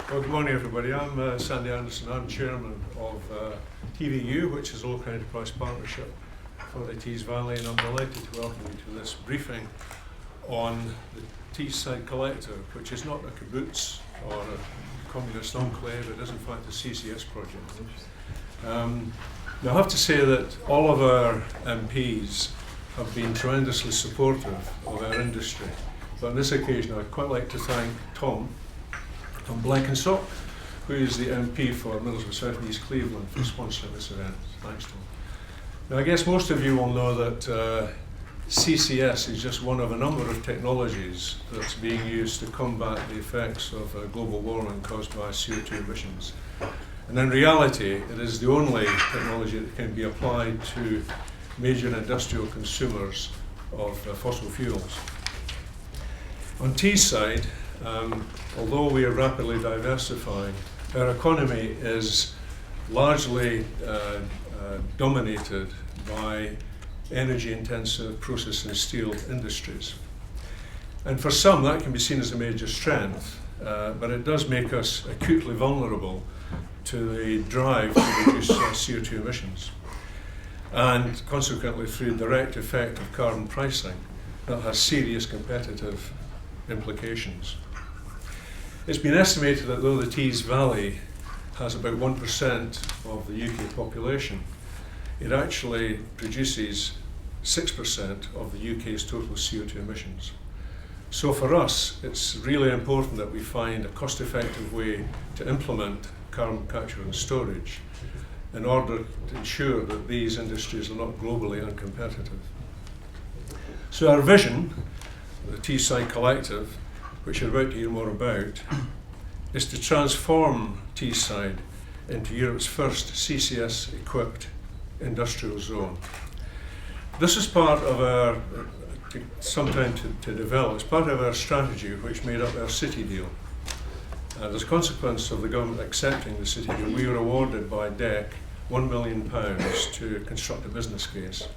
Well, good morning, everybody. I'm Sandy Anderson. I'm chairman of TVU, which is a local enterprise partnership for the Tees Valley, and I'm delighted to welcome you to this briefing on the Teesside Collective, which is not a kibbutz or a communist enclave. It is, in fact, a CCS project. Now, I have to say that all of our MPs have been tremendously supportive of our industry. But on this occasion, I'd quite like to thank Tom Blenkinsop, who is the MP for Middlesbrough South and East Cleveland, for sponsoring this event. Thanks, Tom. Now, I guess most of you will know that CCS is just one of a number of technologies that's being used to combat the effects of global warming caused by CO2 emissions. And in reality, it is the only technology that can be applied to major industrial consumers of fossil fuels. On Teesside, although we are rapidly diversifying, our economy is largely dominated by energy-intensive process and steel industries. And for some, that can be seen as a major strength, but it does make us acutely vulnerable to the drive to reduce CO2 emissions. And consequently, through direct effect of carbon pricing, that has serious competitive implications. It's been estimated that though the Tees Valley has about 1% of the UK population, it actually produces 6% of the UK's total CO2 emissions. So for us, it's really important that we find a cost-effective way to implement carbon capture and storage in order to ensure that these industries are not globally uncompetitive. So our vision, the Teesside Collective, which you're about to hear more about, is to transform Teesside into Europe's first CCS-equipped industrial zone. This is part of our, took some time to develop, it's part of our strategy which made up our city deal. As a consequence of the government accepting the city deal, we were awarded by DEC £1 million to construct a business case.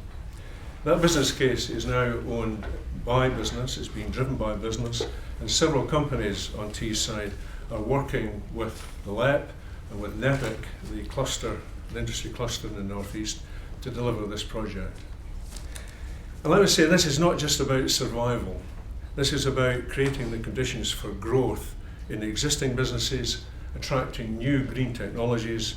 That business case is now owned by business, it's being driven by business, and several companies on Teesside are working with the LEP and with NEPIC, the cluster, the industry cluster in the northeast, to deliver this project. And let me say, this is not just about survival. This is about creating the conditions for growth in existing businesses, attracting new green technologies,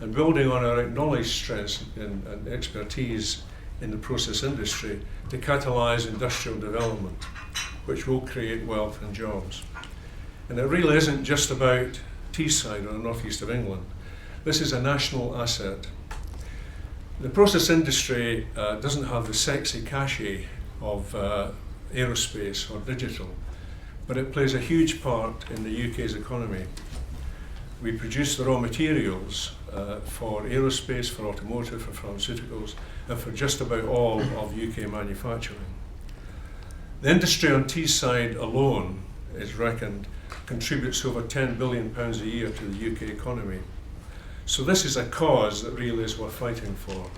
and building on our acknowledged strengths and expertise in the process industry to catalyse industrial development, which will create wealth and jobs. And it really isn't just about Teesside or the northeast of England. This is a national asset. The process industry doesn't have the sexy cachet of aerospace or digital, but it plays a huge part in the UK's economy. We produce the raw materials for aerospace, for automotive, for pharmaceuticals, and for just about all of UK manufacturing. The industry on Teesside alone is reckoned contributes over £10 billion a year to the UK economy. So this is a cause that really is worth fighting for.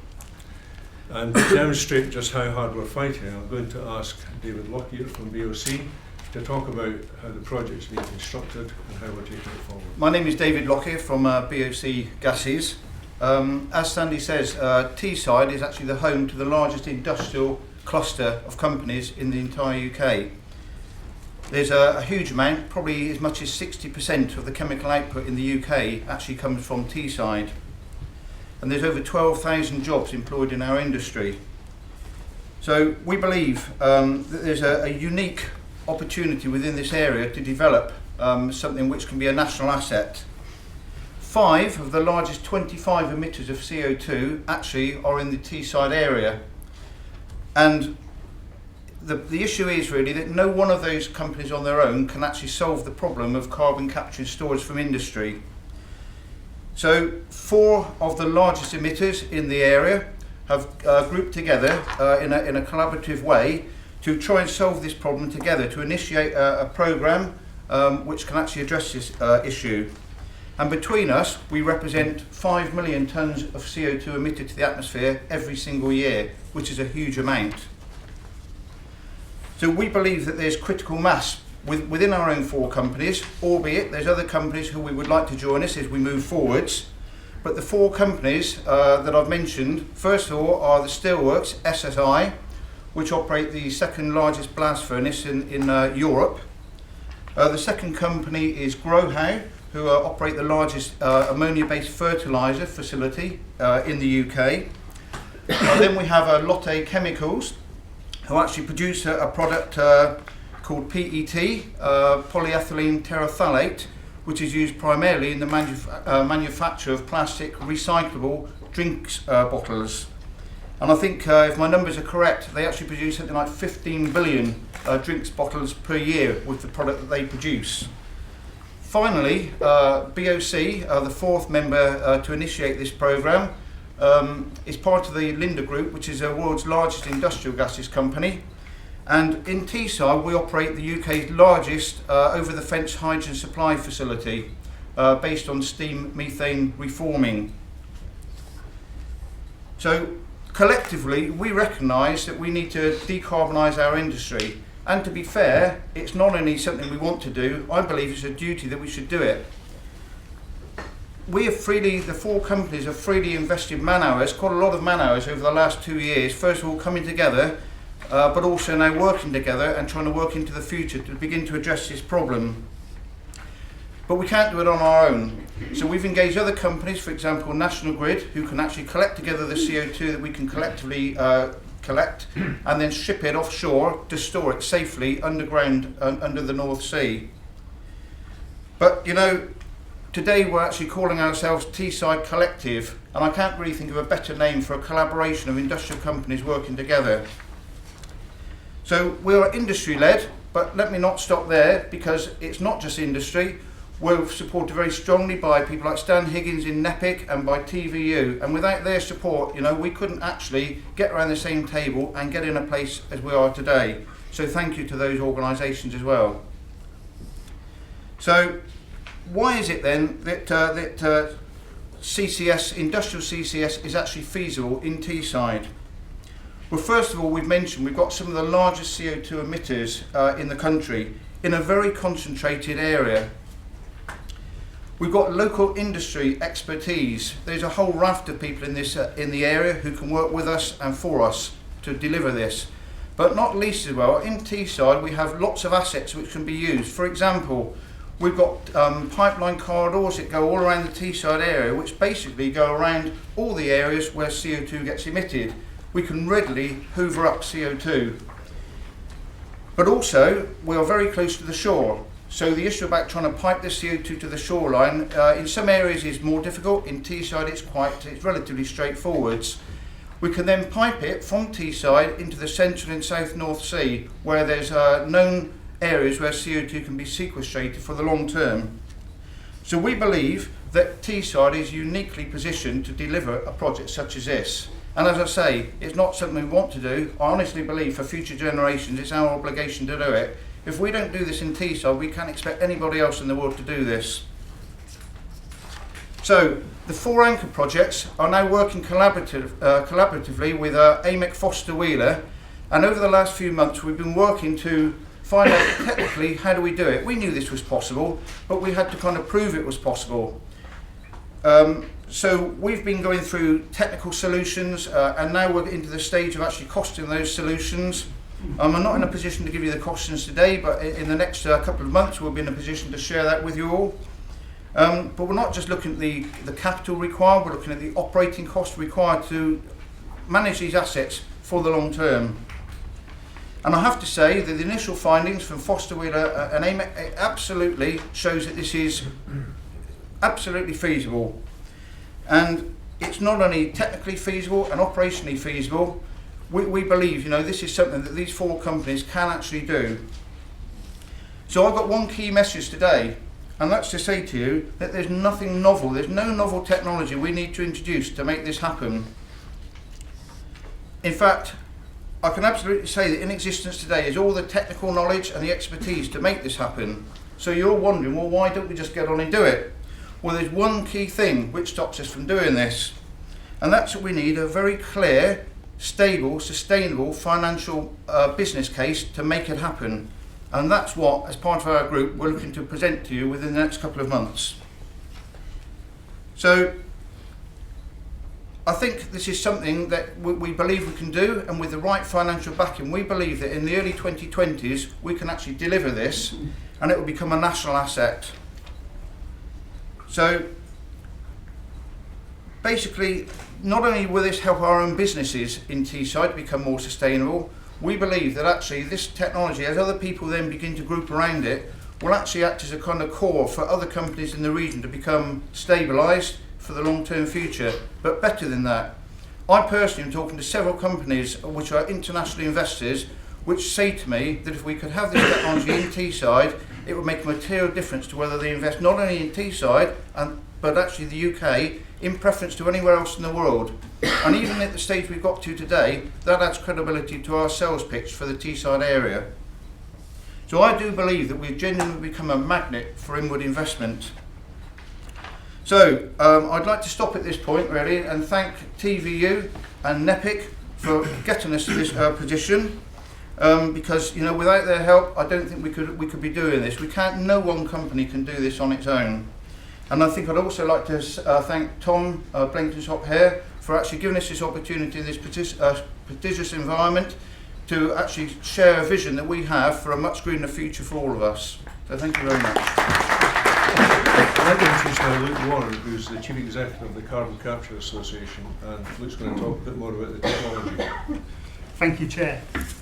And to demonstrate just how hard we're fighting, I'm going to ask David Lockyer from BOC to talk about how the project's being constructed and how we're taking it forward. My name is David Lockyer from BOC Gases. As Sandy says, Teesside is actually the home to the largest industrial cluster of companies in the entire UK. There's a huge amount, probably as much as 60% of the chemical output in the UK actually comes from Teesside. And there's over 12,000 jobs employed in our industry. So we believe that there's a unique opportunity within this area to develop something which can be a national asset. 5 of the largest 25 emitters of CO2 actually are in the Teesside area. And the issue is really that no one of those companies on their own can actually solve the problem of carbon capture and storage from industry. So 4 of the largest emitters in the area have grouped together in a collaborative way to try and solve this problem together, to initiate a programme which can actually address this issue. And between us, we represent 5 million tonnes of CO2 emitted to the atmosphere every single year, which is a huge amount. So we believe that there's critical mass within our own 4 companies, albeit there's other companies who we would like to join us as we move forwards. But the 4 companies that I've mentioned, first of all, are the Steelworks, SSI, which operate the second largest blast furnace in Europe. The second company is Growhow, who operate the largest ammonia-based fertiliser facility in the UK. Then we have Lotte Chemicals, who actually produce a product called PET, polyethylene terephthalate, which is used primarily in the manufacture of plastic recyclable drinks bottles. And I think if my numbers are correct, they actually produce something like 15 billion drinks bottles per year with the product that they produce. Finally, BOC, the 4th member to initiate this programme, is part of the Linde Group, which is the world's largest industrial gases company. And in Teesside, we operate the UK's largest over-the-fence hydrogen supply facility based on steam methane reforming. So collectively, we recognise that we need to decarbonise our industry. And to be fair, it's not only something we want to do, I believe it's a duty that we should do it. We have freely, the 4 companies have freely invested man hours, quite a lot of man hours over the last 2 years, first of all coming together, but also now working together and trying to work into the future to begin to address this problem. But we can't do it on our own. So we've engaged other companies, for example National Grid, who can actually collect together the CO2 that we can collectively collect and then ship it offshore to store it safely underground under the North Sea. But you know, today we're actually calling ourselves Teesside Collective, and I can't really think of a better name for a collaboration of industrial companies working together. So we're industry-led, but let me not stop there, because it's not just industry. We're supported very strongly by people like Stan Higgins in NEPIC and by TVU, and without their support, you know, we couldn't actually get around the same table and get in a place as we are today. So thank you to those organisations as well. So why is it then that CCS, industrial CCS, is actually feasible in Teesside? Well, first of all, we've mentioned we've got some of the largest CO2 emitters in the country in a very concentrated area. We've got local industry expertise. There's a whole raft of people in this in the area who can work with us and for us to deliver this. But not least as well, in Teesside we have lots of assets which can be used. For example, we've got pipeline corridors that go all around the Teesside area, which basically go around all the areas where CO2 gets emitted. We can readily hoover up CO2. But also, we are very close to the shore. So the issue about trying to pipe the CO2 to the shoreline, in some areas is more difficult. In Teesside it's relatively straightforward. We can then pipe it from Teesside into the central and south North Sea, where there's known areas where CO2 can be sequestrated for the long term. So we believe that Teesside is uniquely positioned to deliver a project such as this. And as I say, it's not something we want to do. I honestly believe for future generations it's our obligation to do it. If we don't do this in Teesside, we can't expect anybody else in the world to do this. So the 4 anchor projects are now working collaboratively with AMEC Foster Wheeler, and over the last few months we've been working to find out technically how do we do it. We knew this was possible, but we had to kind of prove it was possible. So we've been going through technical solutions and now we're into the stage of actually costing those solutions. I'm not in a position to give you the costings today, but in the next couple of months we'll be in a position to share that with you all. But we're not just looking at the capital required, we're looking at the operating costs required to manage these assets for the long term. And I have to say that the initial findings from Foster Wheeler and AMEC absolutely shows that this is absolutely feasible. And it's not only technically feasible and operationally feasible, we believe, you know, this is something that these 4 companies can actually do. So I've got one key message today, and that's to say to you that there's nothing novel, there's no novel technology we need to introduce to make this happen. In fact, I can absolutely say that in existence today is all the technical knowledge and the expertise to make this happen. So you're wondering, well, why don't we just get on and do it? Well, there's one key thing which stops us from doing this, and that's that we need a very clear, stable, sustainable financial business case to make it happen. And that's what, as part of our group, we're looking to present to you within the next couple of months. So I think this is something that we believe we can do, and with the right financial backing, we believe that in the early 2020s we can actually deliver this and it will become a national asset. So basically, not only will this help our own businesses in Teesside become more sustainable, we believe that actually this technology, as other people then begin to group around it, will actually act as a kind of core for other companies in the region to become stabilised for the long-term future. But better than that, I personally am talking to several companies which are international investors which say to me that if we could have this technology in Teesside, it would make a material difference to whether they invest not only in Teesside but actually the UK in preference to anywhere else in the world. And even at the stage we've got to today, that adds credibility to our sales pitch for the Teesside area. So I do believe that we've genuinely become a magnet for inward investment. So I'd like to stop at this point really and thank TVU and NEPIC for getting us to this position, because without their help I don't think we could be doing this. No one company can do this on its own. And I think I'd also like to thank Tom Blenkinsop here for actually giving us this opportunity in this prestigious environment to actually share a vision that we have for a much greener future for all of us. So thank you very much. I'd like to introduce now Luke Warren, who's the Chief Executive of the Carbon Capture Association, and Luke's going to talk a bit more about the technology. Thank you, Chair,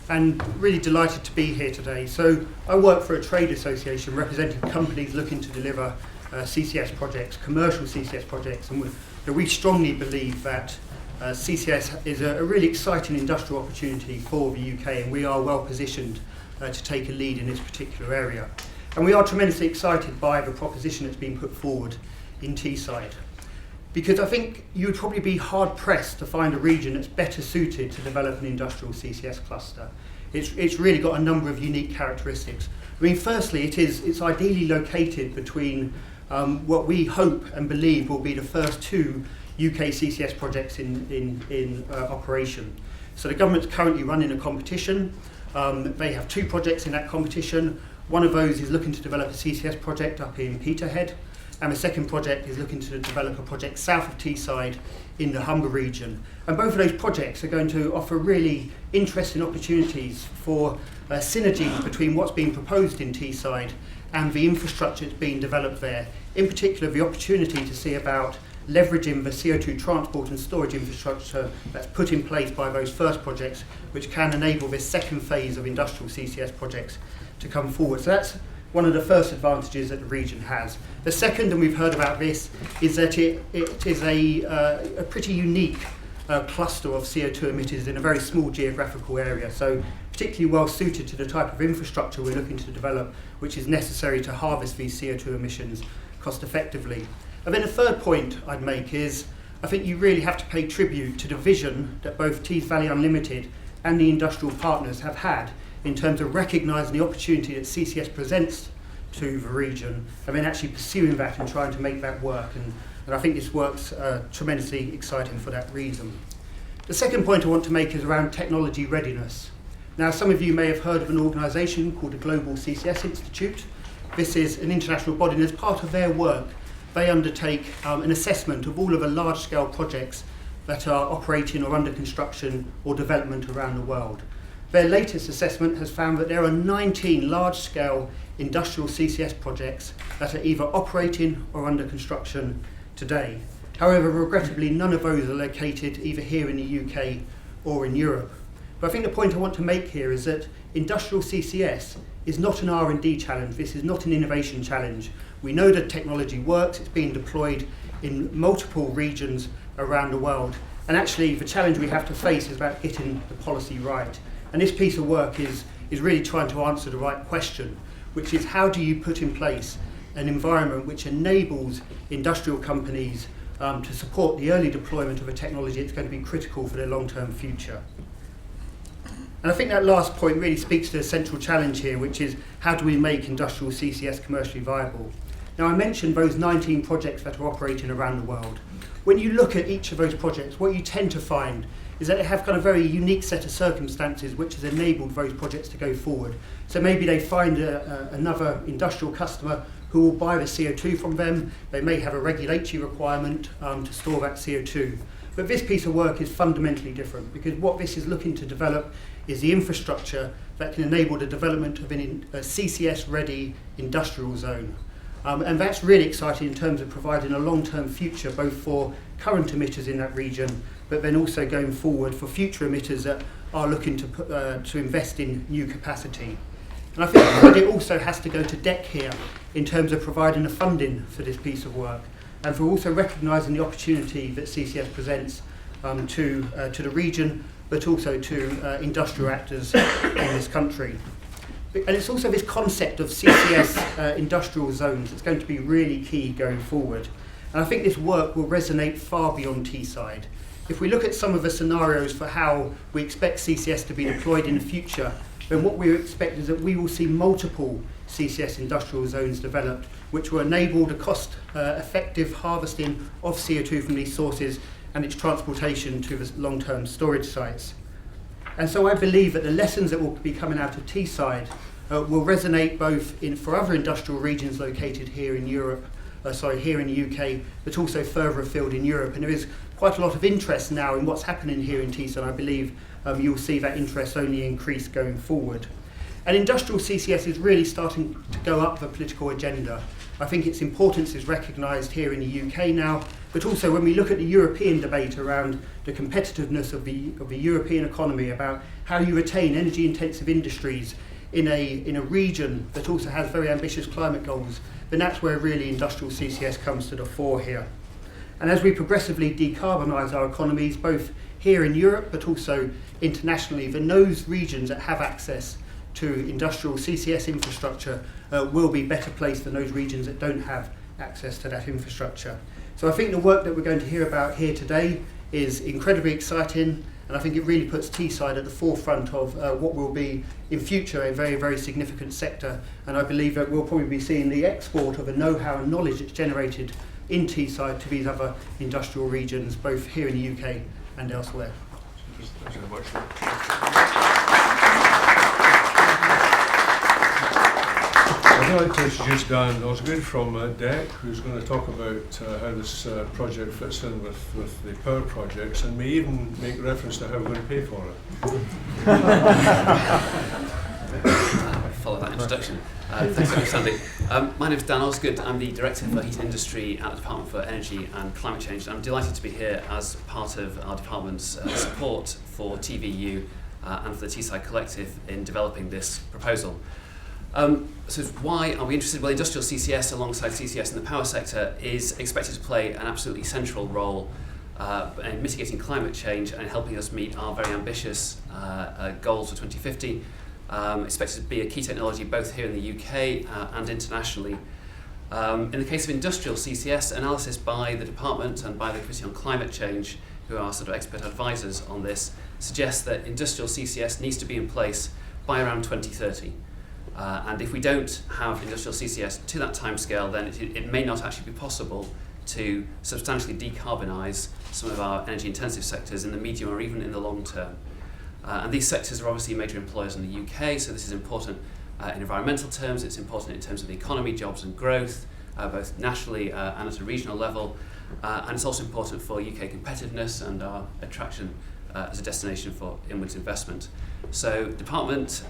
and really delighted to be here today. So I work for a trade association representing companies looking to deliver CCS projects, commercial CCS projects, and we strongly believe that CCS is a really exciting industrial opportunity for the UK, and we are well positioned to take a lead in this particular area. And we are tremendously excited by the proposition that's been put forward in Teesside, because I think you would probably be hard pressed to find a region that's better suited to develop an industrial CCS cluster. It's really got a number of unique characteristics. I mean, firstly, it's ideally located between what we hope and believe will be the first two UK CCS projects in operation. So the government's currently running a competition. They have two projects in that competition. One of those is looking to develop a CCS project up in Peterhead, and the second project is looking to develop a project south of Teesside in the Humber region. And both of those projects are going to offer really interesting opportunities for synergies between what's being proposed in Teesside and the infrastructure that's being developed there. In particular, the opportunity to see about leveraging the CO2 transport and storage infrastructure that's put in place by those first projects, which can enable this second phase of industrial CCS projects to come forward. So that's one of the first advantages that the region has. The second, and we've heard about this, is that it is a pretty unique cluster of CO2 emitters in a very small geographical area, so particularly well suited to the type of infrastructure we're looking to develop, which is necessary to harvest these CO2 emissions cost effectively. And then a third point I'd make is I think you really have to pay tribute to the vision that both Tees Valley Unlimited and the industrial partners have had in terms of recognising the opportunity that CCS presents to the region and then actually pursuing that and trying to make that work. And I think this work's tremendously exciting for that reason. The second point I want to make is around technology readiness. Now, some of you may have heard of an organisation called the Global CCS Institute. This is an international body, and as part of their work, they undertake an assessment of all of the large-scale projects that are operating or under construction or development around the world. Their latest assessment has found that there are 19 large-scale industrial CCS projects that are either operating or under construction today. However, regrettably, none of those are located either here in the UK or in Europe. But I think the point I want to make here is that industrial CCS is not an R&D challenge. This is not an innovation challenge. We know that technology works. It's being deployed in multiple regions around the world. And actually, the challenge we have to face is about getting the policy right. And this piece of work is really trying to answer the right question, which is how do you put in place an environment which enables industrial companies to support the early deployment of a technology that's going to be critical for their long-term future. And I think that last point really speaks to the central challenge here, which is how do we make industrial CCS commercially viable? Now, I mentioned those 19 projects that are operating around the world. When you look at each of those projects, what you tend to find is that they have kind of very unique set of circumstances which has enabled those projects to go forward. So maybe they find another industrial customer who will buy the CO2 from them. They may have a regulatory requirement to store that CO2. But this piece of work is fundamentally different, because what this is looking to develop is the infrastructure that can enable the development of a CCS-ready industrial zone. And that's really exciting in terms of providing a long-term future both for current emitters in that region, but then also going forward for future emitters that are looking to invest in new capacity. And I think the credit also has to go to DEC here in terms of providing the funding for this piece of work, and for also recognising the opportunity that CCS presents to the region, but also to industrial actors in this country. And it's also this concept of CCS industrial zones that's going to be really key going forward. And I think this work will resonate far beyond Teesside. If we look at some of the scenarios for how we expect CCS to be deployed in the future, then what we expect is that we will see multiple CCS industrial zones developed, which will enable the cost-effective harvesting of CO2 from these sources and its transportation to the long-term storage sites. And so I believe that the lessons that will be coming out of Teesside will resonate both for other industrial regions located here in Europe, here in the UK, but also further afield in Europe. And there is quite a lot of interest now in what's happening here in Teesside. I believe you'll see that interest only increase going forward. And industrial CCS is really starting to go up the political agenda. I think its importance is recognised here in the UK now, but also when we look at the European debate around the competitiveness of the European economy, about how you retain energy-intensive industries in a region that also has very ambitious climate goals, then that's where really industrial CCS comes to the fore here. And as we progressively decarbonise our economies, both here in Europe but also internationally, then those regions that have access to industrial CCS infrastructure will be better placed than those regions that don't have access to that infrastructure. So I think the work that we're going to hear about here today is incredibly exciting, and I think it really puts Teesside at the forefront of what will be in future a very, very significant sector. And I believe that we'll probably be seeing the export of the know-how and knowledge that's generated in Teesside to these other industrial regions, both here in the UK and elsewhere. Thanks very much. I'd like to introduce Dan Osgood from DEC, who's going to talk about how this project fits in with the power projects, and may even make reference to how we're going to pay for it. Follow that introduction. Thanks very much, Sandy. My name is Dan Osgood. I'm the Director for Heat Industry at the Department for Energy and Climate Change. I'm delighted to be here as part of our department's support for TVU and for the Teesside Collective in developing this proposal. So why are we interested? Well, industrial CCS alongside CCS in the power sector is expected to play an absolutely central role in mitigating climate change and helping us meet our very ambitious goals for 2050. Expected to be a key technology both here in the UK and internationally. In the case of industrial CCS, analysis by the department and by the Committee on Climate Change, who are sort of expert advisors on this, suggests that industrial CCS needs to be in place by around 2030. And if we don't have industrial CCS to that timescale, then it may not actually be possible to substantially decarbonise some of our energy-intensive sectors in the medium or even in the long term. And these sectors are obviously major employers in the UK, so this is important in environmental terms, it's important in terms of the economy, jobs and growth, both nationally and at a regional level, and it's also important for UK competitiveness and our attraction as a destination for inwards investment. So department,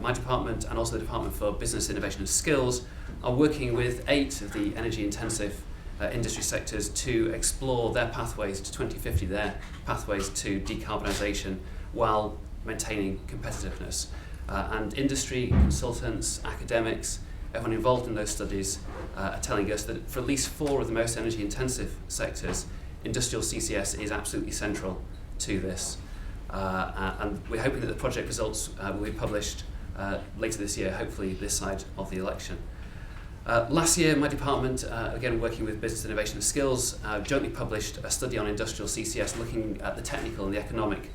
my department and also the Department for Business, Innovation and Skills are working with 8 of the energy intensive industry sectors to explore their pathways to 2050, their pathways to decarbonisation while maintaining competitiveness. And industry, consultants, academics, everyone involved in those studies are telling us that for at least 4 of the most energy intensive sectors, industrial CCS is absolutely central to this. And we're hoping that the project results will be published later this year, hopefully this side of the election. Last year, my department, again working with Business Innovation and Skills, jointly published a study on industrial CCS looking at the technical and the economic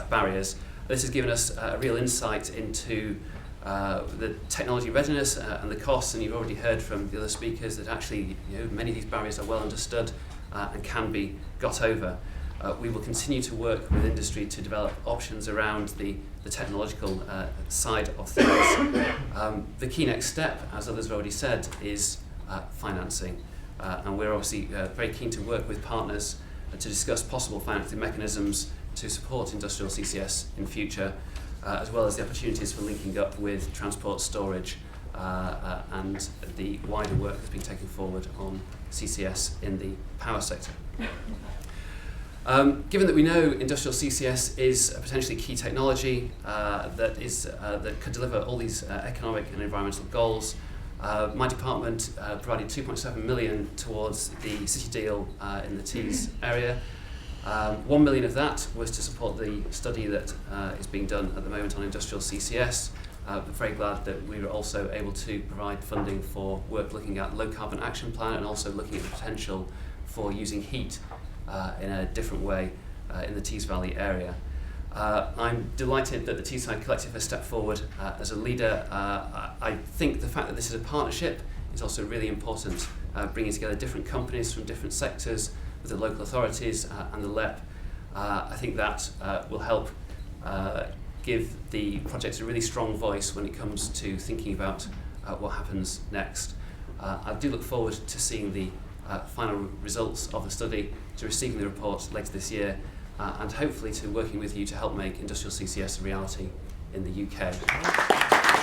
barriers. This has given us a real insight into the technology readiness and the costs, and you've already heard from the other speakers that actually many of these barriers are well understood and can be got over. We will continue to work with industry to develop options around the technological side of things. The key next step, as others have already said, is financing. And we're obviously very keen to work with partners to discuss possible financing mechanisms to support industrial CCS in future, as well as the opportunities for linking up with transport storage and the wider work that's been taken forward on CCS in the power sector. Given that we know industrial CCS is a potentially key technology that could deliver all these economic and environmental goals, my department provided 2.7 million towards the city deal in the Tees area. 1 million of that was to support the study that is being done at the moment on industrial CCS. I'm very glad that we were also able to provide funding for work looking at low carbon action plan and also looking at the potential for using heat in a different way in the Tees Valley area. I'm delighted that the Teesside Collective has stepped forward as a leader. I think the fact that this is a partnership is also really important, bringing together different companies from different sectors with the local authorities and the LEP. I think that will help give the project a really strong voice when it comes to thinking about what happens next. I do look forward to seeing the final results of the study, to receiving the report later this year, and hopefully to working with you to help make industrial CCS a reality in the UK.